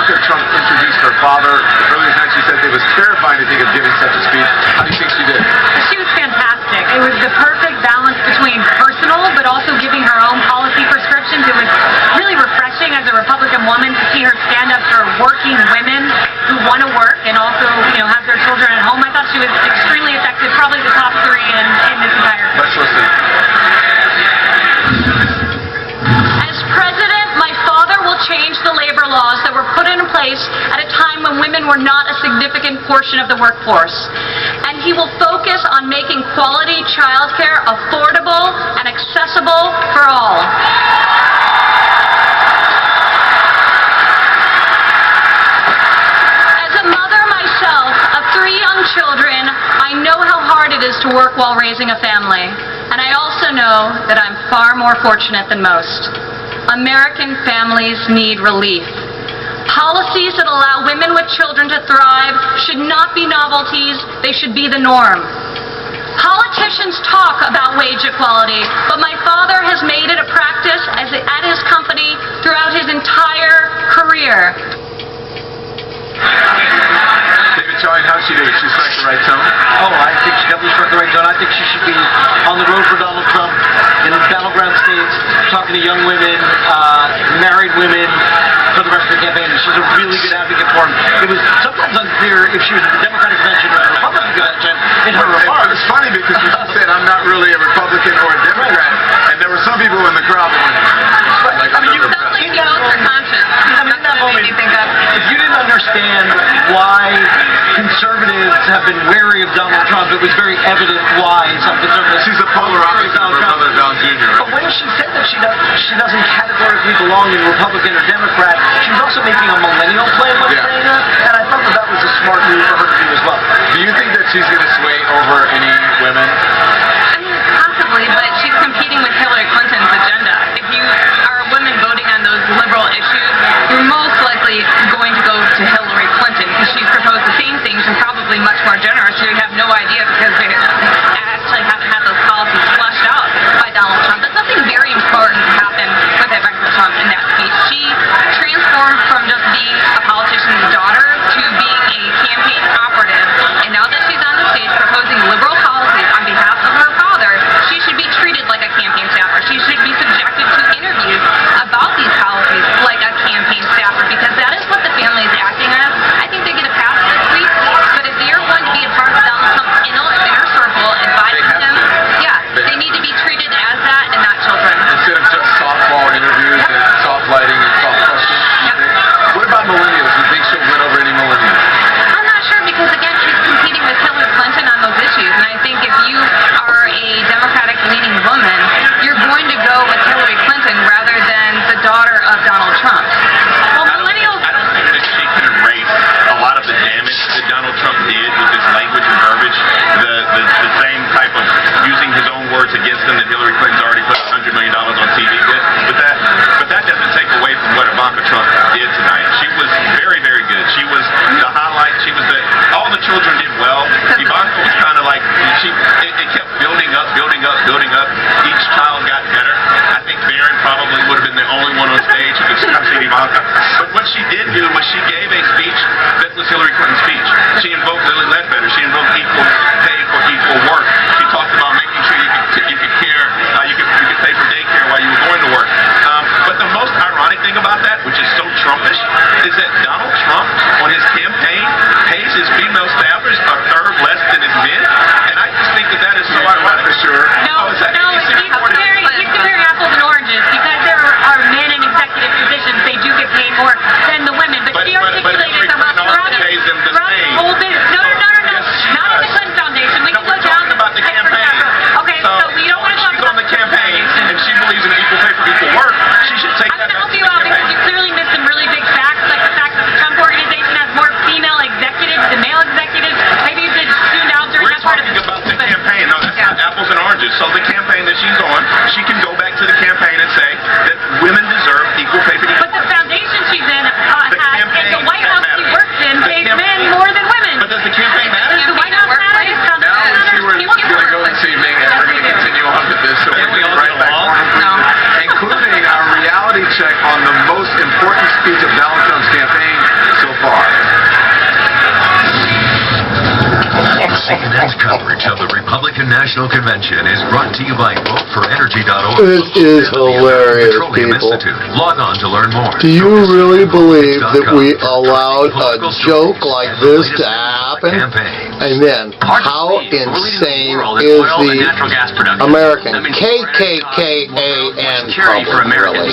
Ivanka Trump introduced her father earlier tonight, she said it was terrifying to think of giving such a speech. How do you think she did? She was fantastic. It was the perfect balance between personal but also giving her own policy prescriptions. It was really refreshing as a Republican woman to see her stand up for working women who want to work and also, have their children at home. I thought she was extremely effective, probably the top three in this entire country. Let's listen. As president, my father will change the labor laws that were put in place at a time when women were not a significant portion of the workforce. And he will focus on making quality childcare affordable and accessible for all. As a mother myself of 3 young children, I know how hard it is to work while raising a family. And I also know that I'm far more fortunate than most. American families need relief. Policies that allow women with children to thrive should not be novelties, they should be the norm. Politicians talk about wage equality, but my father has made it a practice at his company throughout his entire career. David Choi, how'd she do? She struck the right tone? Oh, I think she definitely struck the right tone. I think she should be on the road for Donald Trump in the battleground states, talking to young women, married women for the rest of the campaign. She's a really good advocate for him. It was sometimes unclear if she was at the Democratic convention or the Republican convention in her remarks. It's funny because she said, I'm not really a Republican or a Democrat, and there were some people in the crowd that went, like, I'm not a Democrat. Sounds like she knows her conscience. I mean, in that moment, if you didn't understand why conservatives have been wary of Donald Trump, it was very evident why some conservatives... She's a polar opposite of her brother, Don Jr. But when she said that she doesn't categorically belong in Republican or Democrat, she was also making a millennial play when saying that, and I thought that was a smart move for her to do as well. Do you think that she's going to sway over any women? I mean, possibly, but she's competing with Hillary Clinton's agenda. If you are women voting on those liberal issues, you're most likely going to go to Hillary Clinton because she's proposed the same things and probably much more generous. You have no idea because they actually haven't had those policies fleshed out by Donald Trump. But something very important happened with Ivanka Trump in that speech. She transformed from just being a politician's daughter to being a campaign operative. And now that she's on the stage proposing liberal policies, coverage of the Republican National Convention is brought to you by VoteForEnergy.org. This is hilarious, Petroleum people. Institute. Log on to learn more. Do you really believe that we for allowed a political joke stories like and the this latest to news happen? campaigns. And then, how insane is the American KKKA and Trump, really?